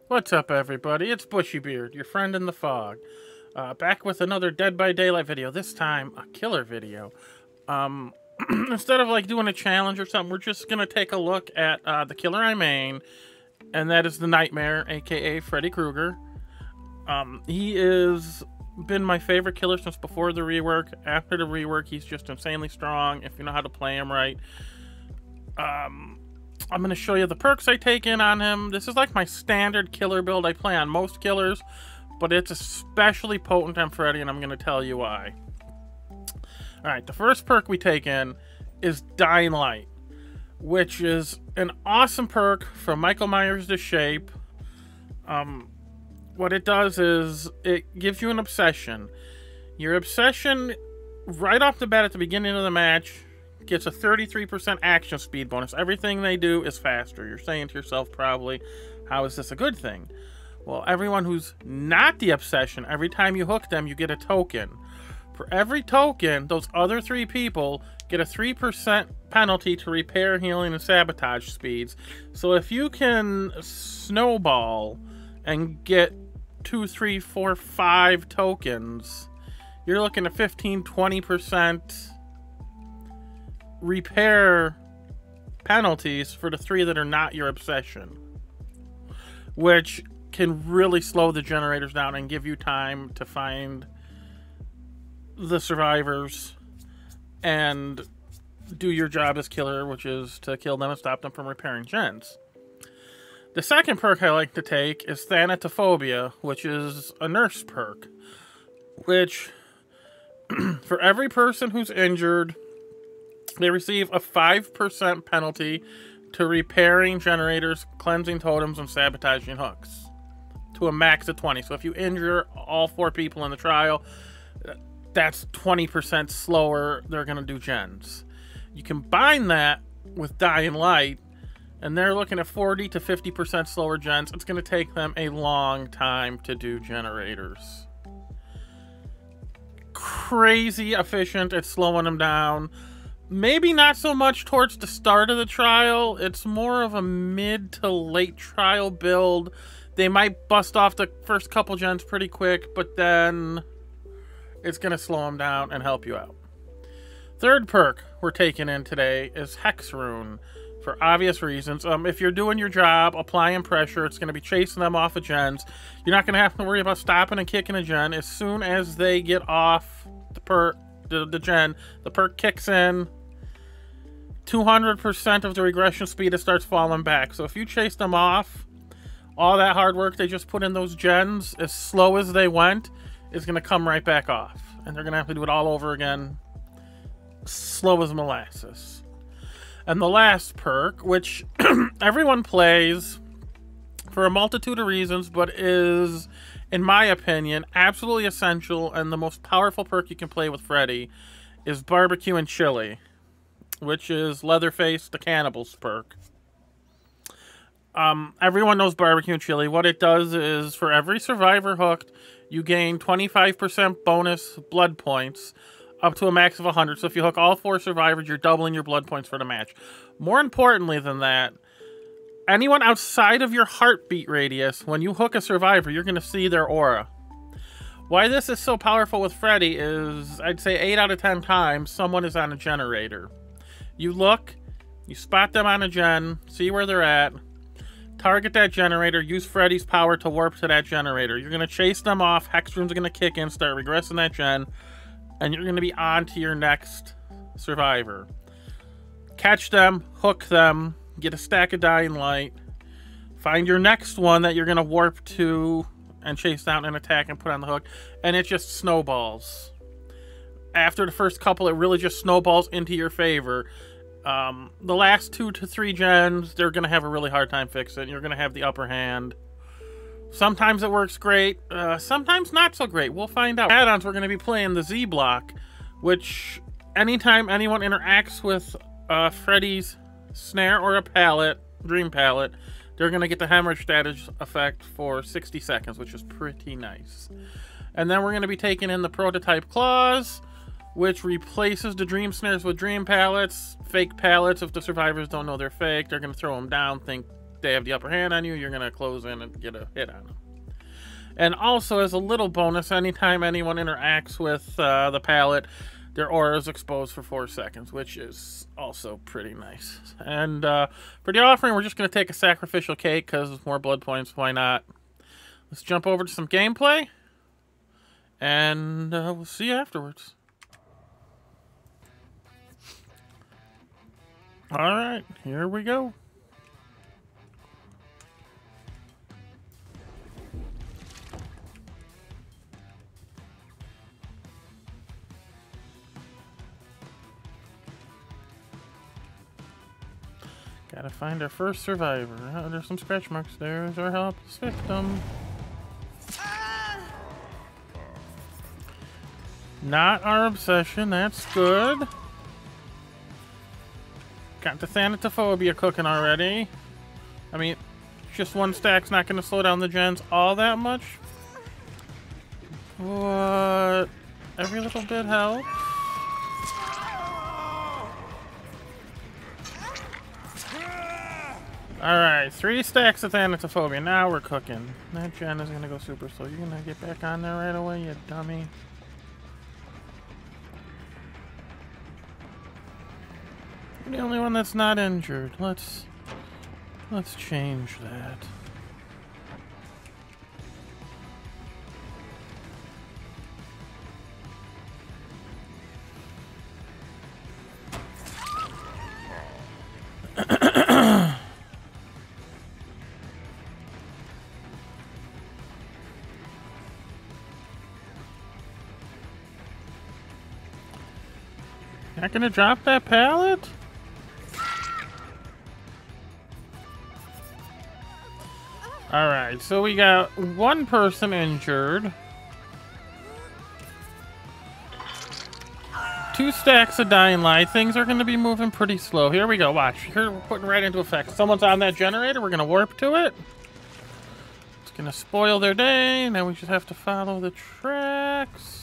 What's up, everybody? It's Bushybeard, your friend in the fog. Back with another Dead by Daylight video. This time, a killer video. Instead of like doing a challenge or something, we're just gonna take a look at the killer I main, and that is the Nightmare, aka Freddy Krueger. He is been my favorite killer since before the rework. After the rework, he's just insanely strong if you know how to play him right. I'm going to show you the perks I take in on him. This is like my standard killer build. I play on most killers, but it's especially potent on Freddy, and I'm going to tell you why. Alright, the first perk we take in is Dayligh, which is an awesome perk from Michael Myers to Shape. What it does is it gives you an obsession. Your obsession, right off the bat at the beginning of the match, gets a 33% action speed bonus. Everything they do is faster. You're saying to yourself probably, how is this a good thing? Well, everyone who's not the obsession, every time you hook them, you get a token. For every token, those other 3 people get a 3% penalty to repair, healing, and sabotage speeds. So if you can snowball and get 2, 3, 4, 5 tokens, you're looking at 15-20% repair penalties for the 3 that are not your obsession, which can really slow the generators down and give you time to find the survivors and do your job as killer, which is to kill them and stop them from repairing gens. The second perk I like to take is Thanatophobia, which is a nurse perk, which for every person who's injured, they receive a 5% penalty to repairing generators, cleansing totems, and sabotaging hooks, to a max of 20. So if you injure all 4 people in the trial, that's 20% slower they're going to do gens. You combine that with Dayligh, and they're looking at 40 to 50% slower gens. It's going to take them a long time to do generators. Crazy efficient at slowing them down. Maybe not so much towards the start of the trial. It's more of a mid to late trial build. They might bust off the first couple gens pretty quick, but then it's going to slow them down and help you out. Third perk we're taking in today is Hex Ruin, for obvious reasons. If you're doing your job, applying pressure, it's going to be chasing them off of gens. You're not going to have to worry about stopping and kicking a gen. As soon as they get off the gen, the perk kicks in. 200% of the regression speed, it starts falling back. So if you chase them off, all that hard work they just put in those gens, as slow as they went, is going to come right back off. And they're going to have to do it all over again. Slow as molasses. And the last perk, which everyone plays for a multitude of reasons, but is, in my opinion, absolutely essential and the most powerful perk you can play with Freddy, is Barbeque Chilli, which is Leatherface the Cannibal's perk. Everyone knows Barbeque Chilli. What it does is, for every survivor hooked, you gain 25% bonus blood points, up to a max of 100. So if you hook all 4 survivors, you're doubling your blood points for the match. More importantly than that, anyone outside of your heartbeat radius, when you hook a survivor, you're going to see their aura. Why this is so powerful with Freddy is, I'd say 8 out of 10 times, someone is on a generator. You look, you spot them on a gen, see where they're at, target that generator, use Freddy's power to warp to that generator. You're going to chase them off, Hex Ruins are going to kick in, start regressing that gen, and you're going to be on to your next survivor. Catch them, hook them, get a stack of Dayligh, find your next one that you're going to warp to and chase down and attack and put on the hook, and it just snowballs. After the first couple, it really just snowballs into your favor. The last 2 to 3 gens, they're going to have a really hard time fixing it. You're going to have the upper hand. Sometimes it works great, sometimes not so great. We'll find out. Add-ons, we're going to be playing the Z block, which anytime anyone interacts with Freddy's snare or a pallet, dream pallet, they're going to get the hemorrhage status effect for 60 seconds, which is pretty nice. And then we're going to be taking in the prototype claws, which replaces the dream snares with dream pallets, fake pallets. If the survivors don't know they're fake, they're going to throw them down, think they have the upper hand on you, you're going to close in and get a hit on them. And also, as a little bonus, anytime anyone interacts with the pallet, their aura is exposed for 4 seconds, which is also pretty nice. And for the offering, we're just going to take a sacrificial cake because it's more blood points. Why not? Let's jump over to some gameplay, and we'll see you afterwards. All right, here we go. Gotta find our first survivor. Oh, there's some scratch marks. There's our helpless victim. Not our obsession. That's good. Got the Thanatophobia cooking already. I mean, just one stack's not going to slow down the gens all that much. But every little bit helps. Alright, 3 stacks of Thanatophobia. Now we're cooking. That gen is going to go super slow. You're going to get back on there right away, you dummy. You're the only one that's not injured. Let's change that. Not gonna drop that pallet? Alright, so we got 1 person injured. 2 stacks of Dayligh. Things are gonna be moving pretty slow. Here we go, watch. Here we're putting right into effect. Someone's on that generator, we're gonna warp to it. It's gonna spoil their day. Now we just have to follow the tracks.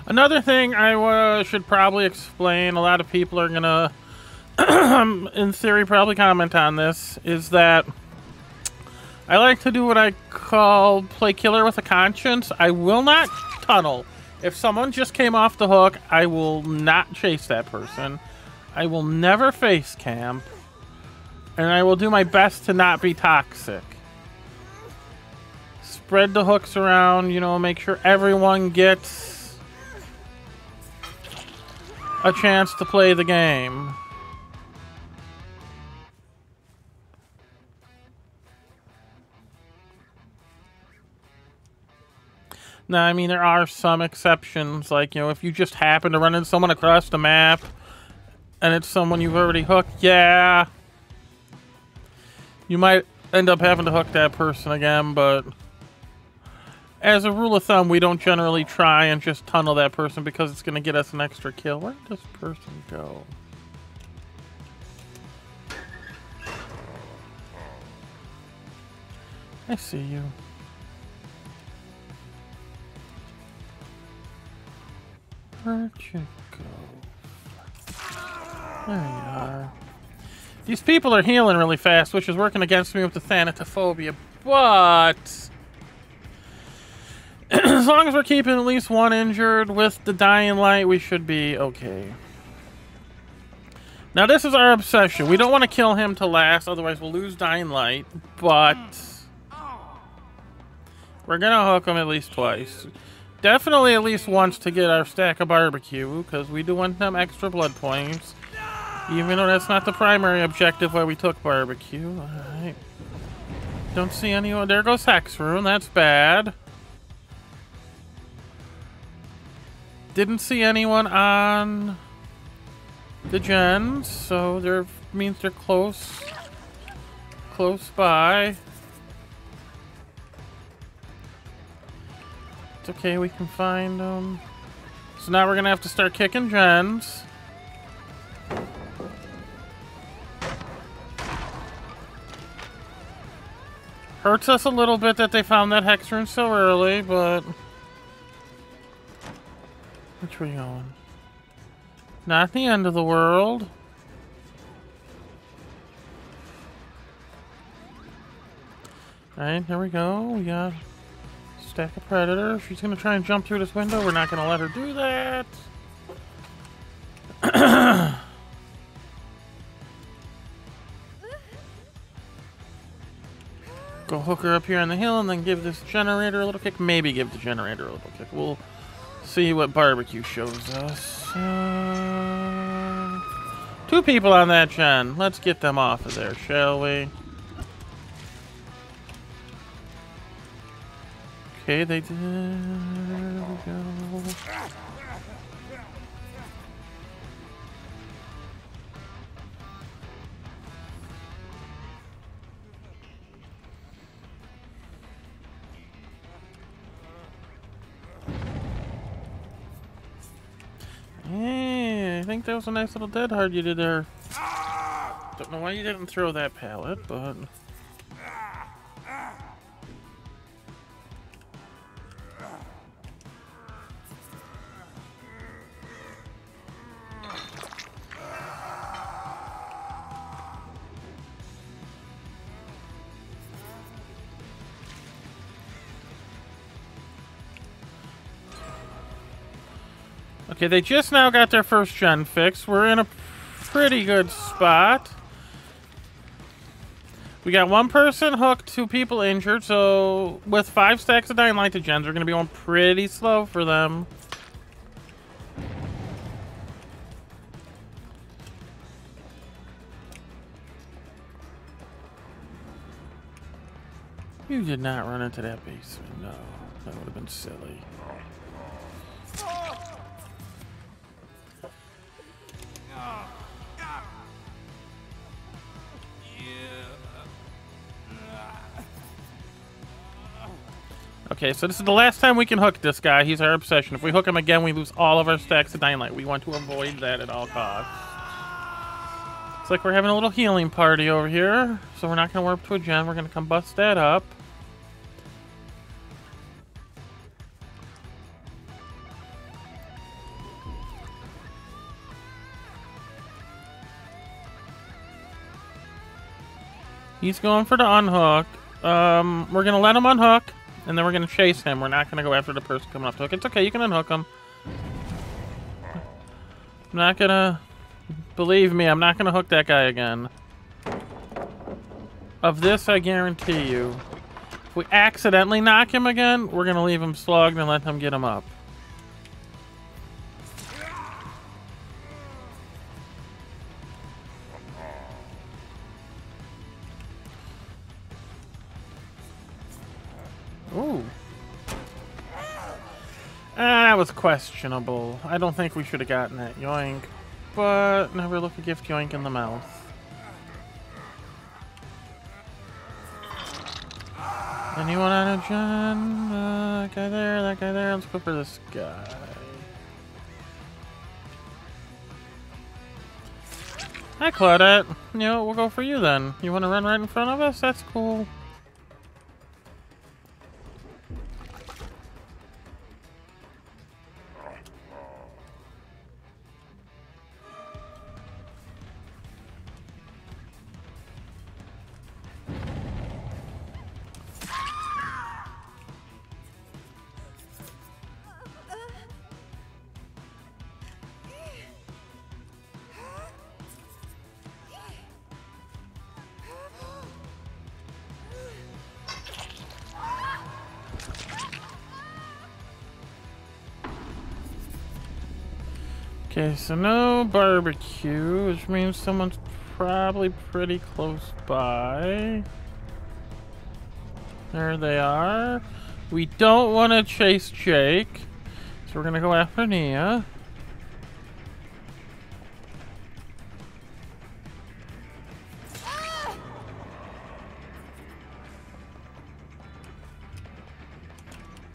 Another thing I should probably explain, a lot of people are gonna, in theory, probably comment on this, is that I like to do what I call play killer with a conscience. I will not tunnel. If someone just came off the hook, I will not chase that person. I will never face camp. And I will do my best to not be toxic. Spread the hooks around, you know, make sure everyone gets a chance to play the game. Now, I mean, there are some exceptions, like, you know, if you just happen to run into someone across the map and it's someone you've already hooked, yeah, you might end up having to hook that person again, but as a rule of thumb, we don't generally try and just tunnel that person because it's going to get us an extra kill. Where did this person go? I see you. Where'd you go? There you are. These people are healing really fast, which is working against me with the Thanatophobia, but as long as we're keeping at least 1 injured with the Dayligh, we should be okay. Now, this is our obsession. We don't want to kill him to last, otherwise we'll lose Dayligh, but we're going to hook him at least twice. Definitely at least once to get our stack of barbecue, because we do want them extra blood points. Even though that's not the primary objective why we took barbecue. Alright. Don't see anyone. There goes Hex Ruin. That's bad. Didn't see anyone on the gens, so there means they're close by. It's okay, we can find them. So now we're gonna have to start kicking gens. Hurts us a little bit that they found that Hex Ruin so early, but... Which way going? Not the end of the world. Alright, here we go. We got a stack of Predator. She's gonna try and jump through this window. We're not gonna let her do that. Go hook her up here on the hill and then give this generator a little kick. Maybe give the generator a little kick. We'll see what barbecue shows us. 2 people on that gen. Let's get them off of there, shall we? Okay, they did. There we go. Hey, I think that was a nice little dead hard you did there. Don't know why you didn't throw that pallet, but... Okay, they just now got their first gen fixed. We're in a pretty good spot. We got 1 person hooked, 2 people injured, so with 5 stacks of Dayligh to gens, we're going to be going pretty slow for them. You did not run into that basement, no. That would have been silly. Okay, so this is the last time we can hook this guy. He's our obsession. If we hook him again, we lose all of our stacks of Dayligh. We want to avoid that at all costs. It's like we're having a little healing party over here. So we're not going to warp to a gen. We're going to come bust that up. He's going for the unhook. We're going to let him unhook. And then we're going to chase him. We're not going to go after the person coming up to hook. It's okay. You can unhook him. I'm not going to... Believe me, I'm not going to hook that guy again. Of this, I guarantee you. If we accidentally knock him again, we're going to leave him slugged and let him get him up. Ooh. That was questionable. I don't think we should have gotten that yoink. But never look a gift yoink in the mouth. Anyone on a gen? That guy there, that guy there. Let's go for this guy. Hi, Claudette. You know, we'll go for you then. You want to run right in front of us? That's cool. Okay, so no barbecue, which means someone's probably pretty close by. There they are. We don't want to chase Jake, so we're going to go after Nia.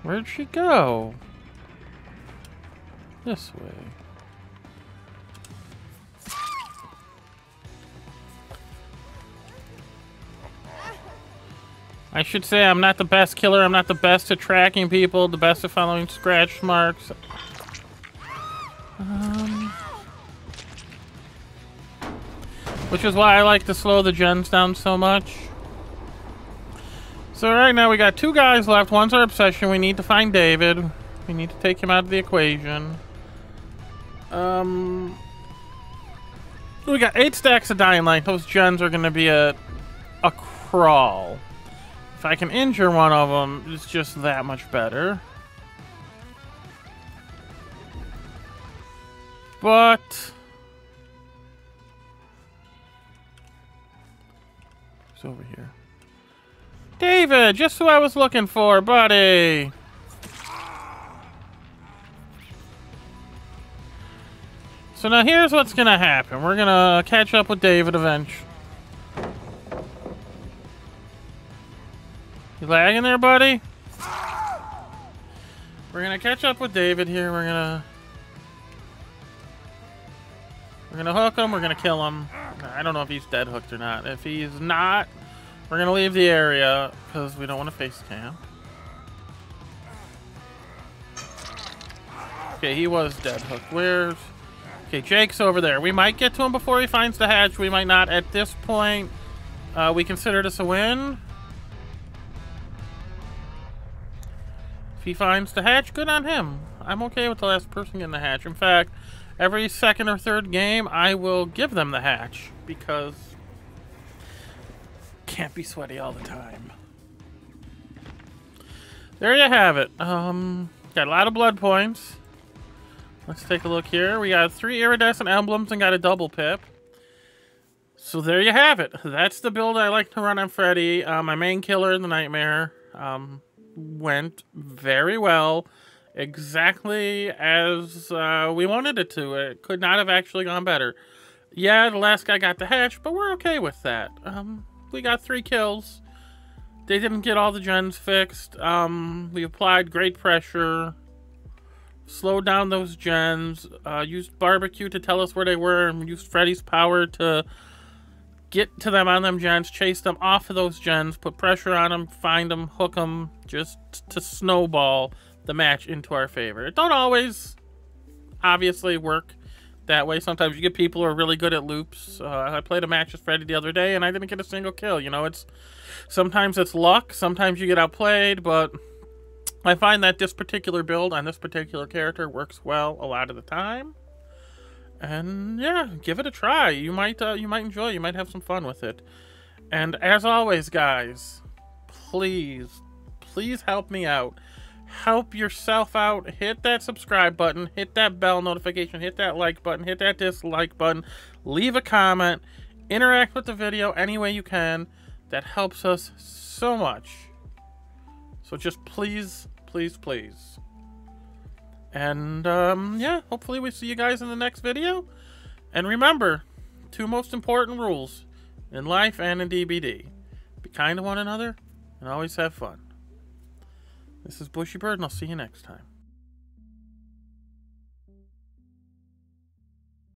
Where'd she go? This way. I should say I'm not the best killer. I'm not the best at tracking people, the best at following scratch marks. Which is why I like to slow the gens down so much. So right now we got 2 guys left. One's our obsession. We need to find David. We need to take him out of the equation. We got 8 stacks of Dayligh. Those gens are going to be a crawl. If I can injure one of them, it's just that much better. But it's over here. David, just who I was looking for, buddy. So now here's what's gonna happen. We're gonna catch up with David eventually. You lagging there, buddy? We're gonna catch up with David here. We're gonna hook him. We're gonna kill him. I don't know if he's dead hooked or not. If he's not, we're gonna leave the area because we don't want to face camp. Okay, he was dead hooked. Where's... Okay, Jake's over there. We might get to him before he finds the hatch. We might not. At this point, we consider this a win. If he finds the hatch, good on him. I'm okay with the last person getting the hatch. In fact, every second or third game, I will give them the hatch. Because can't be sweaty all the time. There you have it. Got a lot of blood points. Let's take a look here. We got 3 iridescent emblems and got a double pip. So there you have it. That's the build I like to run on Freddy. My main killer in the Nightmare went very well. Exactly as we wanted it to. It could not have actually gone better. Yeah, the last guy got the hatch, but we're okay with that. We got 3 kills. They didn't get all the gens fixed. We applied great pressure. Slowed down those gens, used barbecue to tell us where they were, and used Freddy's power to get to them on them gens, chase them off of those gens, put pressure on them, find them, hook them, just to snowball the match into our favor. It don't always, obviously, work that way. Sometimes you get people who are really good at loops. I played a match with Freddy the other day, and I didn't get a single kill. You know, sometimes it's luck, sometimes you get outplayed, but I find that this particular build on this particular character works well a lot of the time. And yeah, give it a try. You might enjoy. You might have some fun with it. And as always, guys, please help me out. Help yourself out. Hit that subscribe button. Hit that bell notification. Hit that like button. Hit that dislike button. Leave a comment. Interact with the video any way you can. That helps us so much. So just please. And yeah, hopefully we see you guys in the next video. And remember, 2 most important rules in life and in DBD. Be kind to one another and always have fun. This is Bushy Bird, and I'll see you next time.